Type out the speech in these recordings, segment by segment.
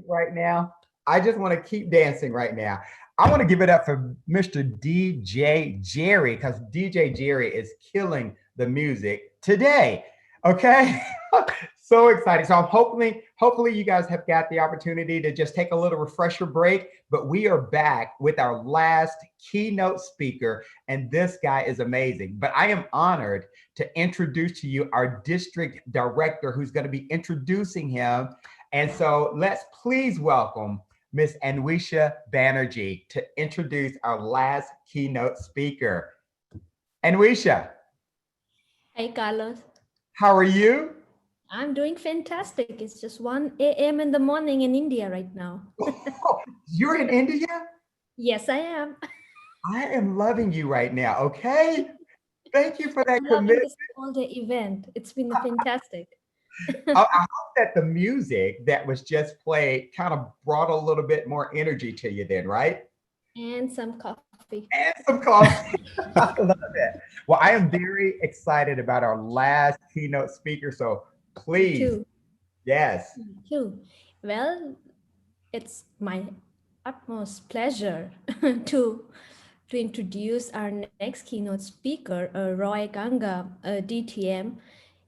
right now. I just want to keep dancing right now. I want to give it up for Mr. DJ Jerry because DJ Jerry is killing the music today. Okay. So excited. So I'm hopefully you guys have got the opportunity to just take a little refresher break. But we are back with our last keynote speaker, and this guy is amazing. But I am honored to introduce to you our district director who's going to be introducing him. And so let's please welcome Miss Anwisha Banerjee to introduce our last keynote speaker. Anwisha, Hi, Carlos. how are you? I'm doing fantastic. It's just 1 a.m. in the morning in India right now. Oh, you're in India? Yes, I am. I am loving you right now, okay? Thank you for that I'm loving commitment. this all-day event. It's been fantastic. I hope that the music that was just played kind of brought a little bit more energy to you then, right? And some coffee. And some coffee. I love it. Well, I am very excited about our last keynote speaker. So Me please, too. yes. Me too. Well, it's my utmost pleasure to introduce our next keynote speaker, Roy Ganga, DTM.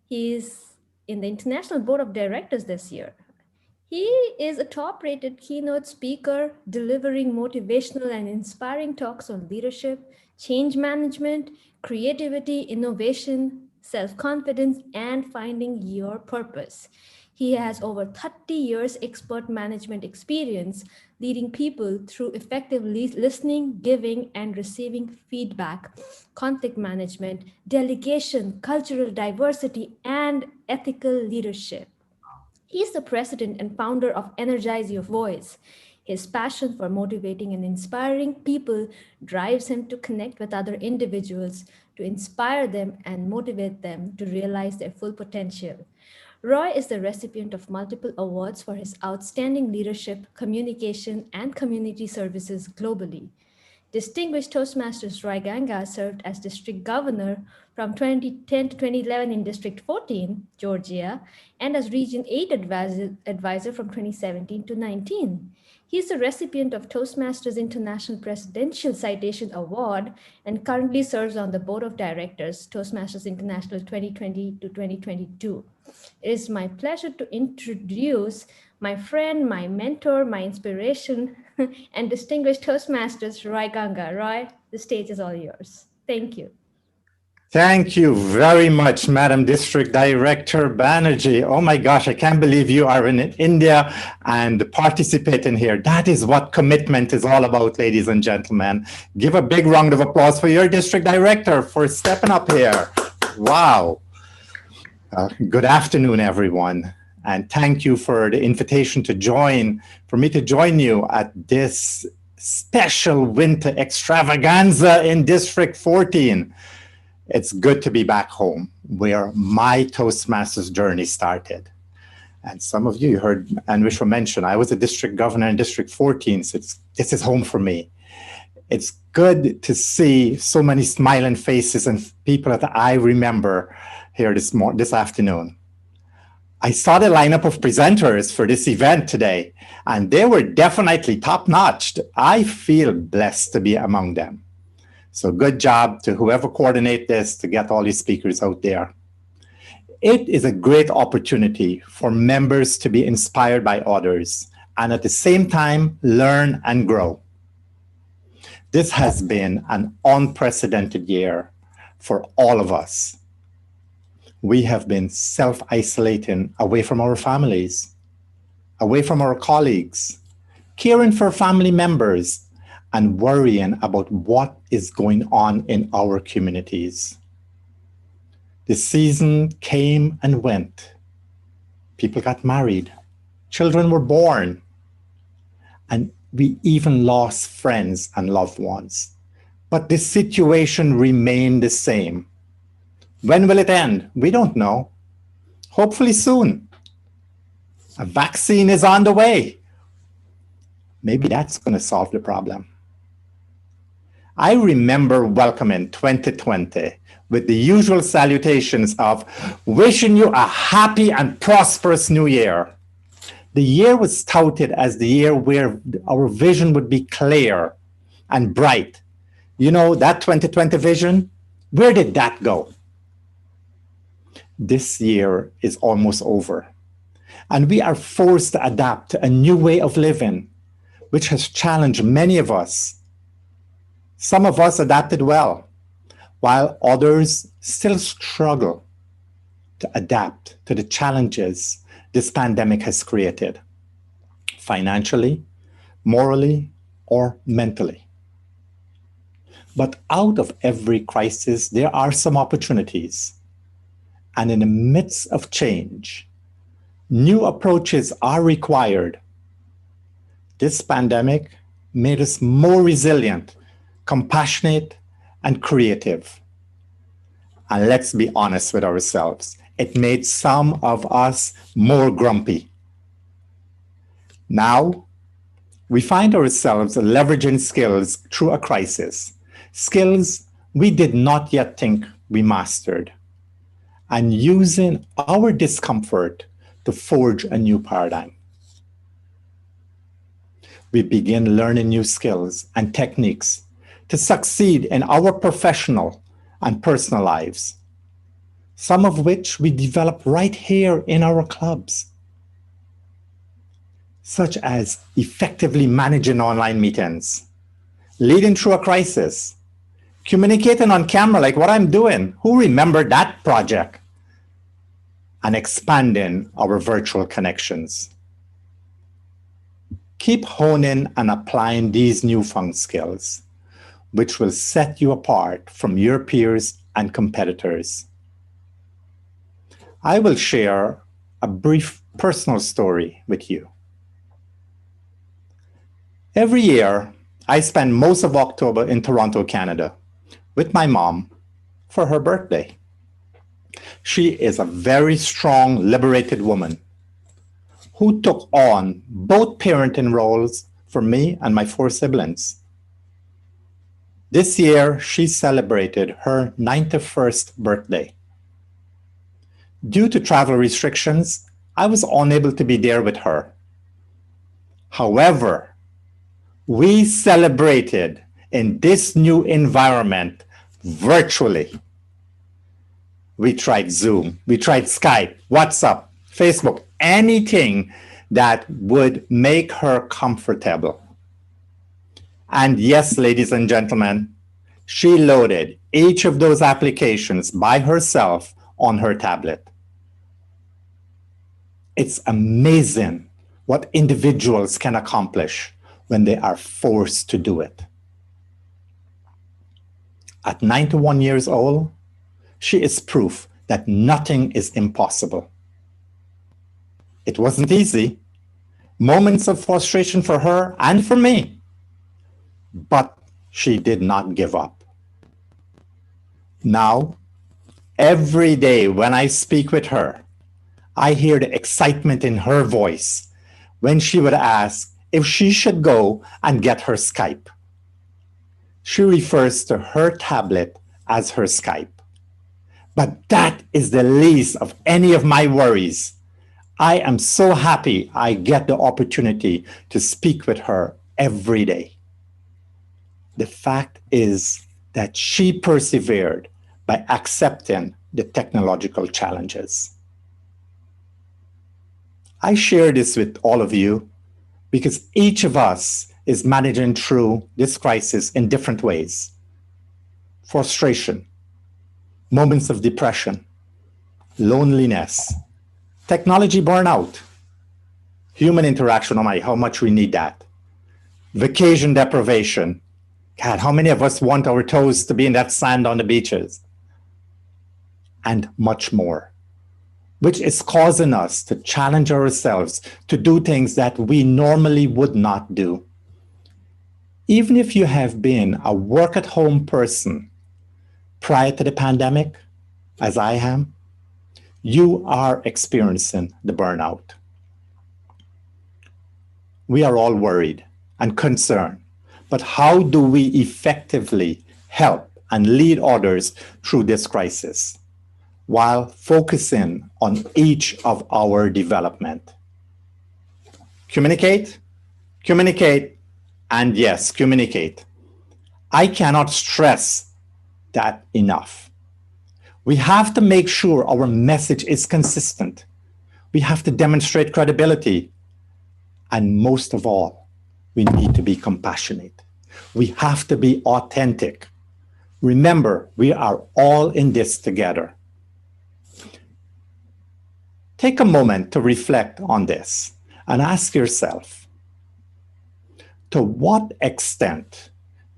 He's in the International Board of Directors this year. He is a top rated keynote speaker delivering motivational and inspiring talks on leadership, change management, creativity, innovation, self confidence, and finding your purpose. He has over 30 years expert management experience leading people through effective listening, giving, and receiving feedback, conflict management, delegation, cultural diversity, and ethical leadership. He's the president and founder of Energize Your Voice. His passion for motivating and inspiring people drives him to connect with other individuals, to inspire them and motivate them to realize their full potential. Roy is the recipient of multiple awards for his outstanding leadership, communication, and community services globally. Distinguished Toastmasters Roy Ganga served as district governor from 2010 to 2011 in District 14, Georgia, and as Region 8 advisor from 2017 to 19. He is a recipient of Toastmasters International Presidential Citation Award and currently serves on the board of directors, Toastmasters International 2020 to 2022. It is my pleasure to introduce my friend, my mentor, my inspiration, and distinguished Toastmasters, Roy Ganga. Roy, the stage is all yours. Thank you. Thank you very much, Madam District Director Banerjee. Oh my gosh, I can't believe you are in India and participating here. That is what commitment is all about, ladies and gentlemen. Give a big round of applause for your District Director for stepping up here. Wow. Good afternoon, everyone. And thank you for the invitation for me to join you at this special winter extravaganza in District 14. It's good to be back home where my Toastmasters journey started. And some of you heard Anwisha mention, I was a district governor in District 14, so this is home for me. It's good to see so many smiling faces and people that I remember here this afternoon. I saw the lineup of presenters for this event today, and they were definitely top-notch. I feel blessed to be among them. So good job to whoever coordinated this to get all these speakers out there. It is a great opportunity for members to be inspired by others and at the same time learn and grow. This has been an unprecedented year for all of us. We have been self-isolating away from our families, away from our colleagues, caring for family members, and worrying about what is going on in our communities. The season came and went. People got married, children were born, and we even lost friends and loved ones. But the situation remained the same. When will it end? We don't know. Hopefully soon. A vaccine is on the way. Maybe that's going to solve the problem. I remember welcoming 2020 with the usual salutations of wishing you a happy and prosperous new year. The year was touted as the year where our vision would be clear and bright. You know, that 2020 vision, where did that go? This year is almost over, and we are forced to adapt to a new way of living, which has challenged many of us. Some of us adapted well, while others still struggle to adapt to the challenges this pandemic has created, financially, morally, or mentally. But out of every crisis, there are some opportunities. And in the midst of change, new approaches are required. This pandemic made us more resilient, compassionate, and creative. And let's be honest with ourselves, it made some of us more grumpy. Now, we find ourselves leveraging skills through a crisis, skills we did not yet think we mastered, and using our discomfort to forge a new paradigm. We begin learning new skills and techniques to succeed in our professional and personal lives, some of which we develop right here in our clubs, such as effectively managing online meetings, leading through a crisis, communicating on camera like what I'm doing. Who remembered that project? And expanding our virtual connections. Keep honing and applying these newfound skills, which will set you apart from your peers and competitors. I will share a brief personal story with you. Every year, I spend most of October in Toronto, Canada, with my mom for her birthday. She is a very strong, liberated woman who took on both parenting roles for me and my 4 siblings. This year, she celebrated her 91st birthday. Due to travel restrictions, I was unable to be there with her. However, we celebrated in this new environment virtually. We tried Zoom, we tried Skype, WhatsApp, Facebook, anything that would make her comfortable. And yes, ladies and gentlemen, she loaded each of those applications by herself on her tablet. It's amazing what individuals can accomplish when they are forced to do it. At 91 years old, she is proof that nothing is impossible. It wasn't easy. Moments of frustration for her and for me. But she did not give up. Now, every day when I speak with her, I hear the excitement in her voice when she would ask if she should go and get her Skype. She refers to her tablet as her Skype. But that is the least of any of my worries. I am so happy I get the opportunity to speak with her every day. The fact is that she persevered by accepting the technological challenges. I share this with all of you because each of us is managing through this crisis in different ways. Frustration, moments of depression, loneliness, technology burnout, human interaction, oh my, how much we need that. Vacation deprivation. God, how many of us want our toes to be in that sand on the beaches? And much more, which is causing us to challenge ourselves to do things that we normally would not do. Even if you have been a work-at-home person prior to the pandemic, as I am, you are experiencing the burnout. We are all worried and concerned, but how do we effectively help and lead others through this crisis while focusing on each of our development? Communicate, communicate, and yes, communicate. I cannot stress that enough. We have to make sure our message is consistent. We have to demonstrate credibility. And most of all, we need to be compassionate. We have to be authentic. Remember, we are all in this together. Take a moment to reflect on this and ask yourself, to what extent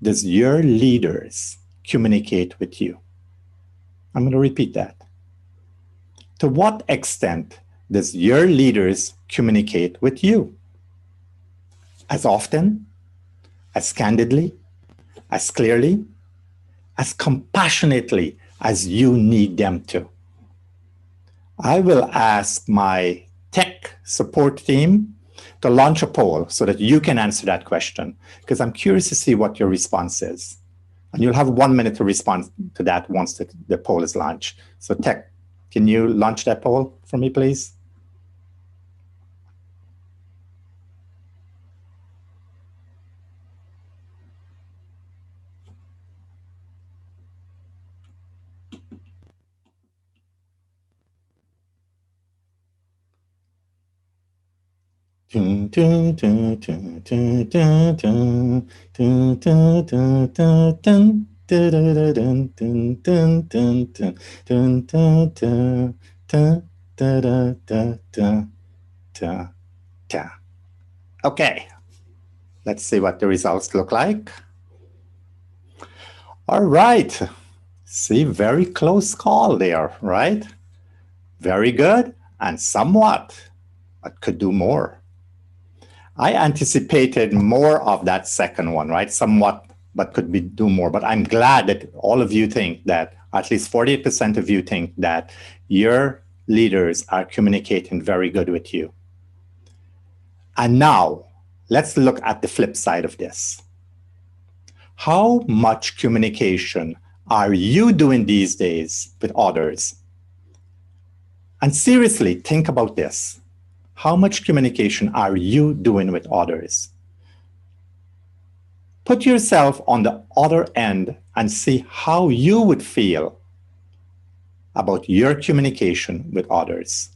does your leaders communicate with you? I'm going to repeat that. To what extent does your leaders communicate with you? As often, as candidly, as clearly, as compassionately as you need them to. I will ask my tech support team to launch a poll so that you can answer that question, because I'm curious to see what your response is. And you'll have 1 minute to respond to that once the poll is launched. So tech, can you launch that poll for me, please? Okay, let's see what the results look like. All right, see, very close call there, right? Very good and somewhat, but could do more. I anticipated more of that second one, right? Somewhat, but could be do more. But I'm glad that all of you think that, at least 48% of you think that your leaders are communicating very good with you. And now, let's look at the flip side of this. How much communication are you doing these days with others? And seriously, think about this. How much communication are you doing with others? Put yourself on the other end and see how you would feel about your communication with others.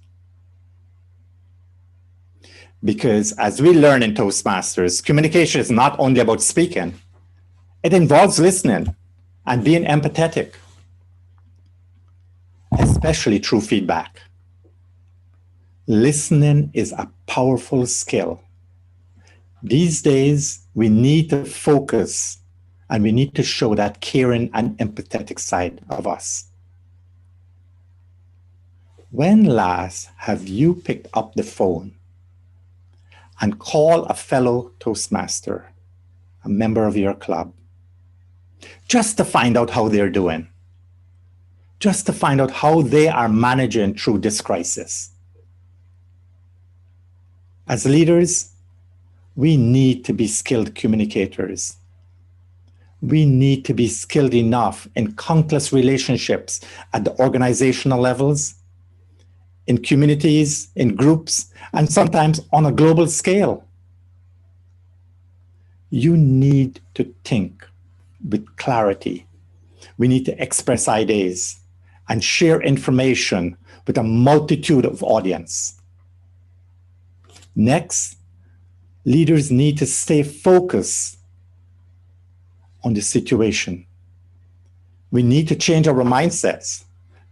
Because as we learn in Toastmasters, communication is not only about speaking, it involves listening and being empathetic, especially through feedback. Listening is a powerful skill. These days, we need to focus and we need to show that caring and empathetic side of us. When last have you picked up the phone and called a fellow Toastmaster, a member of your club, just to find out how they're doing, just to find out how they are managing through this crisis? As leaders, we need to be skilled communicators. We need to be skilled enough in countless relationships at the organizational levels, in communities, in groups, and sometimes on a global scale. You need to think with clarity. We need to express ideas and share information with a multitude of audience. Next, leaders need to stay focused on the situation. We need to change our mindsets,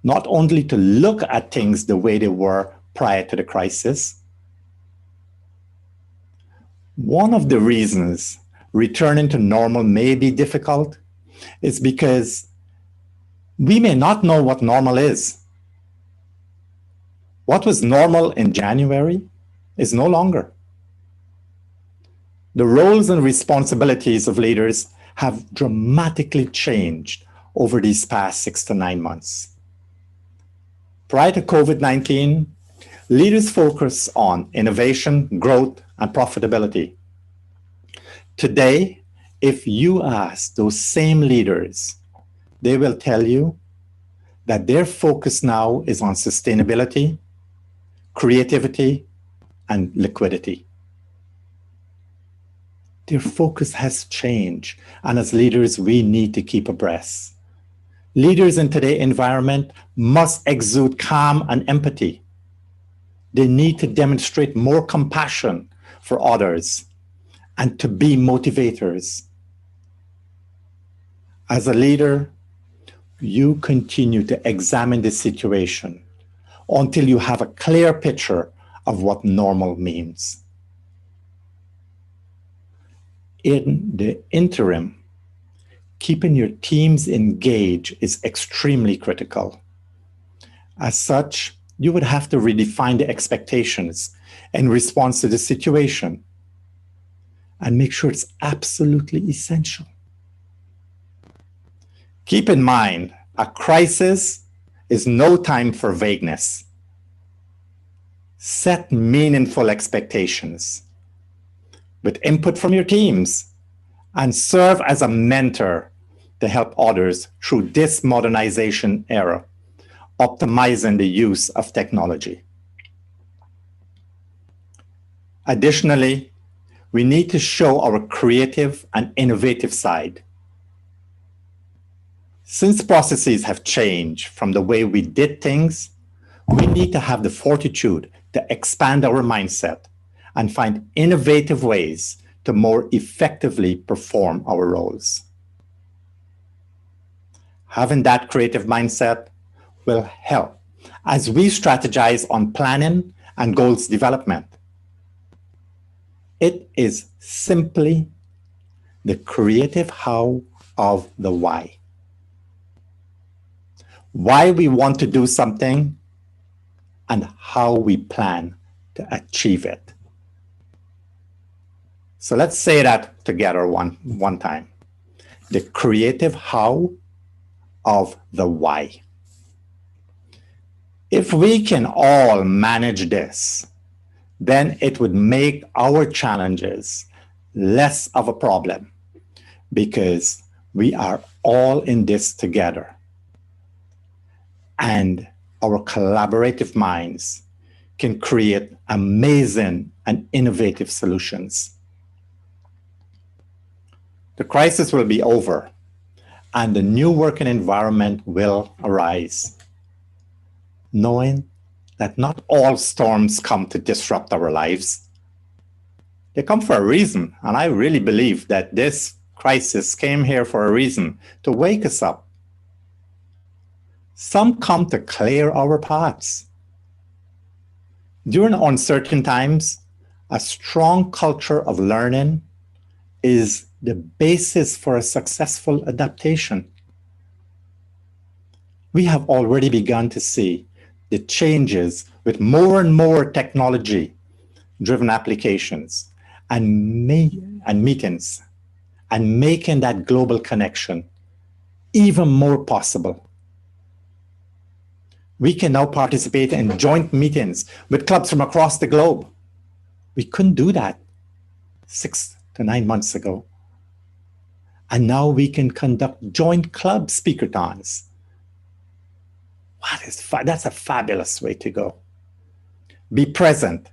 not only to look at things the way they were prior to the crisis. One of the reasons returning to normal may be difficult is because we may not know what normal is. What was normal in January is no longer. The roles and responsibilities of leaders have dramatically changed over these past 6 to 9 months. Prior to COVID-19, leaders focus on innovation, growth, and profitability. Today, if you ask those same leaders, they will tell you that their focus now is on sustainability, creativity, and liquidity. Their focus has changed, and as leaders, we need to keep abreast. Leaders in today's environment must exude calm and empathy. They need to demonstrate more compassion for others and to be motivators. As a leader, you continue to examine the situation until you have a clear picture of what normal means. In the interim, keeping your teams engaged is extremely critical. As such, you would have to redefine the expectations in response to the situation and make sure it's absolutely essential. Keep in mind, a crisis is no time for vagueness. Set meaningful expectations with input from your teams and serve as a mentor to help others through this modernization era, optimizing the use of technology. Additionally, we need to show our creative and innovative side. Since processes have changed from the way we did things, we need to have the fortitude to expand our mindset and find innovative ways to more effectively perform our roles. Having that creative mindset will help as we strategize on planning and goals development. It is simply the creative how of the why. Why we want to do something and how we plan to achieve it. So let's say that together one time. The creative how of the why. If we can all manage this, then it would make our challenges less of a problem because we are all in this together. And our collaborative minds can create amazing and innovative solutions. The crisis will be over and the new working environment will arise, knowing that not all storms come to disrupt our lives. They come for a reason, and I really believe that this crisis came here for a reason, to wake us up. Some come to clear our paths. During uncertain times, a strong culture of learning is the basis for a successful adaptation. We have already begun to see the changes with more and more technology-driven applications and meetings, and making that global connection even more possible. We can now participate in joint meetings with clubs from across the globe. We couldn't do that 6 to 9 months ago. And now we can conduct joint club speakerthons. That's a fabulous way to go. Be present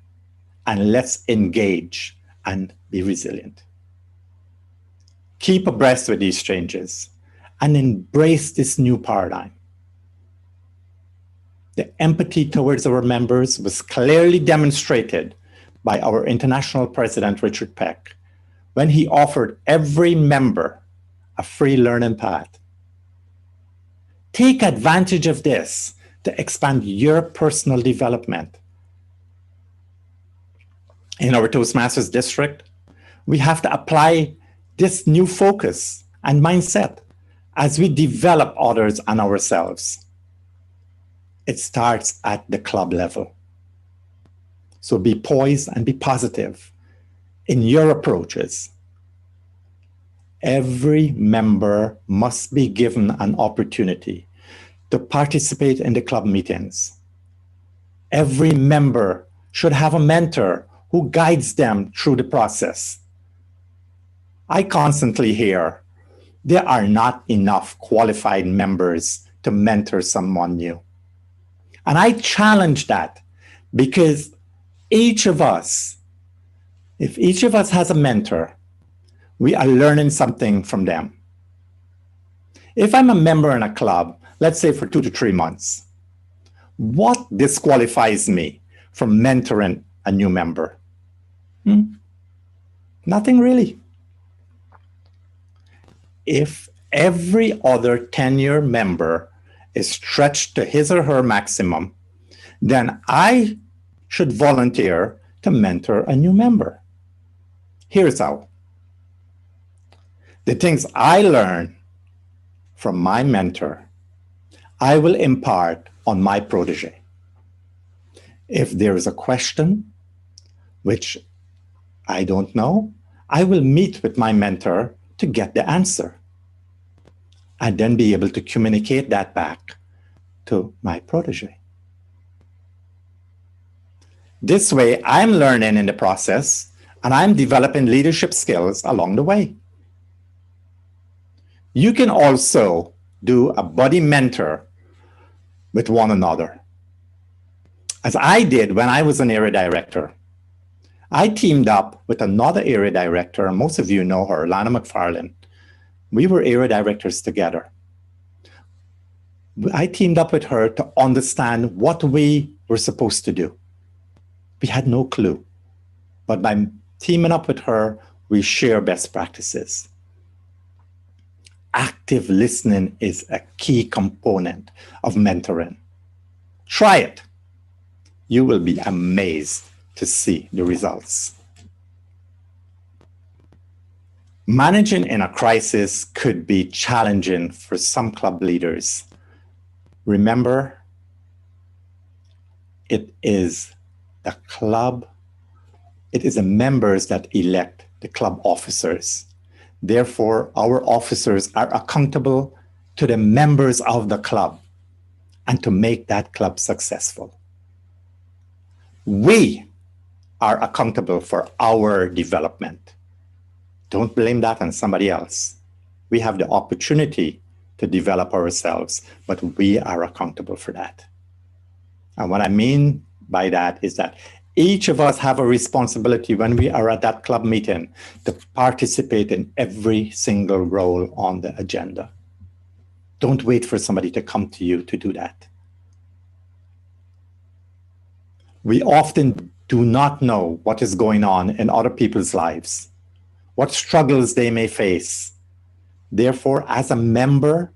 and let's engage and be resilient. Keep abreast with these changes and embrace this new paradigm. The empathy towards our members was clearly demonstrated by our international president, Richard Peck, when he offered every member a free learning path. Take advantage of this to expand your personal development. In our Toastmasters district, we have to apply this new focus and mindset as we develop others and ourselves. It starts at the club level. So be poised and be positive in your approaches. Every member must be given an opportunity to participate in the club meetings. Every member should have a mentor who guides them through the process. I constantly hear there are not enough qualified members to mentor someone new. And I challenge that because if each of us has a mentor, We are learning something from them. If I'm a member in a club, let's say for 2 to 3 months, what disqualifies me from mentoring a new member? Nothing really. If every other tenure member is stretched to his or her maximum, then I should volunteer to mentor a new member. Here's how. The things I learn from my mentor, I will impart on my protege. If there is a question which I don't know, I will meet with my mentor to get the answer and then be able to communicate that back to my protege. This way, I'm learning in the process and I'm developing leadership skills along the way. You can also do a buddy mentor with one another. As I did when I was an area director, I teamed up with another area director, and most of you know her, Lana McFarlane. We were area directors together. I teamed up with her to understand what we were supposed to do. We had no clue, but by teaming up with her, we share best practices. Active listening is a key component of mentoring. Try it. You will be amazed to see the results. Managing in a crisis could be challenging for some club leaders. Remember, it is the club, it is the members that elect the club officers. Therefore, our officers are accountable to the members of the club and to make that club successful. We are accountable for our development. Don't blame that on somebody else. We have the opportunity to develop ourselves, but we are accountable for that. And what I mean by that is that each of us have a responsibility when we are at that club meeting to participate in every single role on the agenda. Don't wait for somebody to come to you to do that. We often do not know what is going on in other people's lives, what struggles they may face. Therefore, as a member,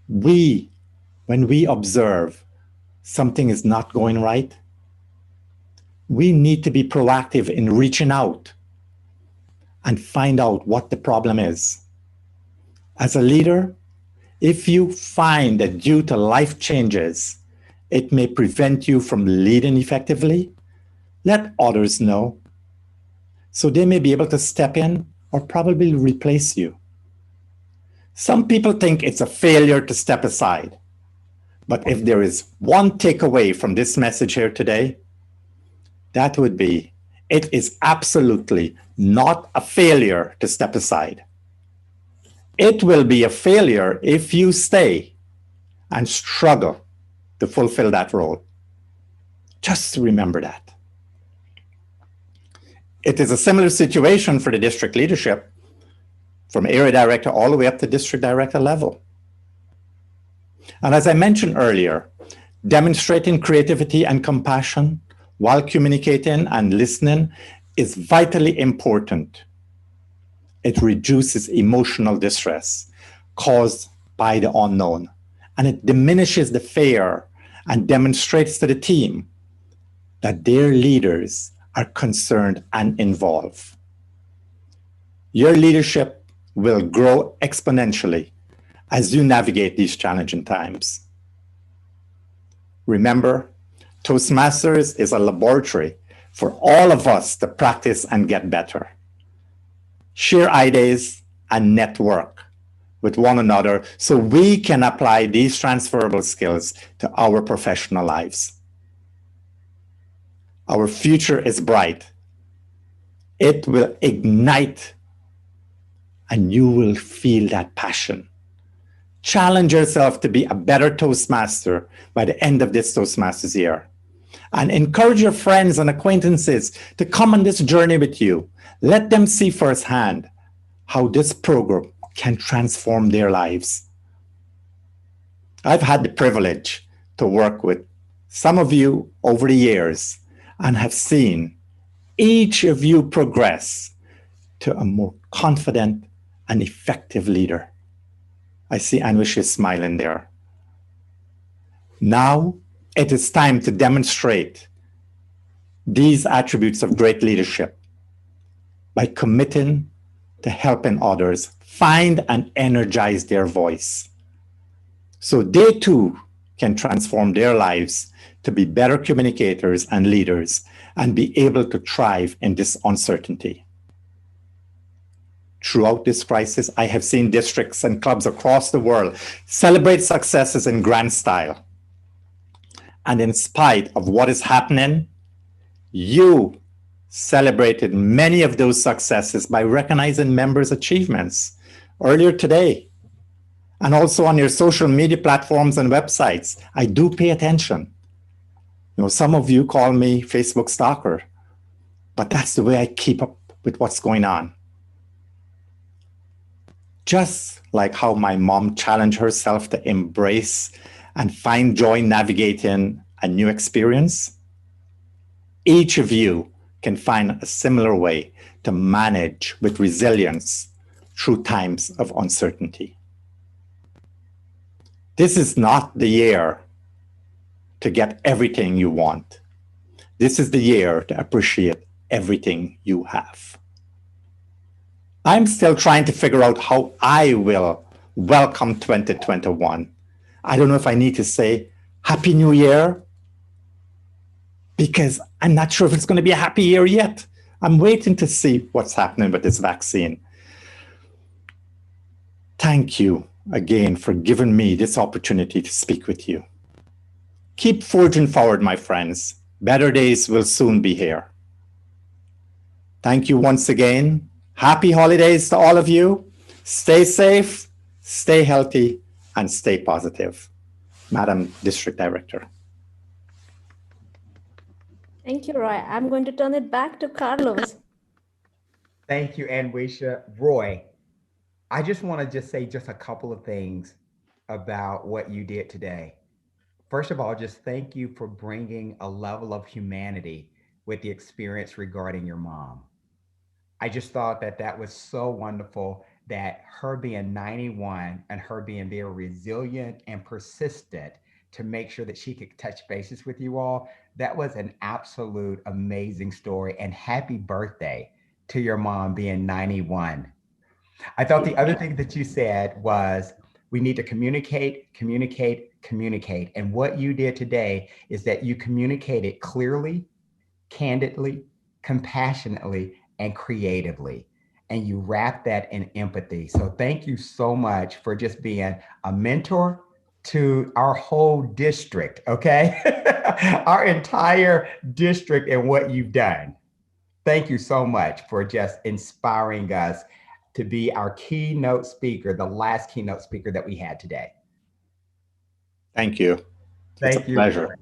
when we observe something is not going right, we need to be proactive in reaching out and find out what the problem is. As a leader, if you find that due to life changes, it may prevent you from leading effectively, let others know so they may be able to step in or probably replace you. Some people think it's a failure to step aside, but if there is one takeaway from this message here today, that would be, it is absolutely not a failure to step aside. It will be a failure if you stay and struggle to fulfill that role. Just remember that. It is a similar situation for the district leadership, from area director all the way up to district director level. And as I mentioned earlier, demonstrating creativity and compassion while communicating and listening is vitally important. It reduces emotional distress caused by the unknown, and it diminishes the fear and demonstrates to the team that their leaders are concerned and involved. Your leadership will grow exponentially as you navigate these challenging times. Remember, Toastmasters is a laboratory for all of us to practice and get better. Share ideas and network with one another so we can apply these transferable skills to our professional lives. Our future is bright. It will ignite, and you will feel that passion. Challenge yourself to be a better Toastmaster by the end of this Toastmasters year. And encourage your friends and acquaintances to come on this journey with you. Let them see firsthand how this program can transform their lives. I've had the privilege to work with some of you over the years and have seen each of you progress to a more confident and effective leader. I see Anwish is smiling there. Now it is time to demonstrate these attributes of great leadership by committing to helping others find and energize their voice, so they too can transform their lives to be better communicators and leaders and be able to thrive in this uncertainty. Throughout this crisis, I have seen districts and clubs across the world celebrate successes in grand style. And in spite of what is happening, you celebrated many of those successes by recognizing members' achievements earlier today. And also on your social media platforms and websites. I do pay attention. You know, some of you call me Facebook stalker, but that's the way I keep up with what's going on. Just like how my mom challenged herself to embrace and find joy navigating a new experience, each of you can find a similar way to manage with resilience through times of uncertainty. This is not the year to get everything you want. This is the year to appreciate everything you have. I'm still trying to figure out how I will welcome 2021. I don't know if I need to say Happy New Year, because I'm not sure if it's going to be a happy year yet. I'm waiting to see what's happening with this vaccine. Thank you again for giving me this opportunity to speak with you. Keep forging forward, my friends. Better days will soon be here. Thank you once again. Happy holidays to all of you. Stay safe, stay healthy, and stay positive. Madam District Director. Thank you, Roy. I'm going to turn it back to Carlos. Thank you, Anwisha. Roy, I just want to say a couple of things about what you did today. First of all, just thank you for bringing a level of humanity with the experience regarding your mom. I just thought that was so wonderful, that her being 91 and her being very resilient and persistent to make sure that she could touch bases with you all. That was an absolute amazing story. And happy birthday to your mom being 91. I thought the other thing that you said was, we need to communicate, communicate, communicate. And what you did today is that you communicated clearly, candidly, compassionately, and creatively. And you wrap that in empathy. So thank you so much for just being a mentor to our whole district, okay? Our entire district and what you've done. Thank you so much for just inspiring us to be our keynote speaker, the last keynote speaker that we had today. Thank you. It's a pleasure.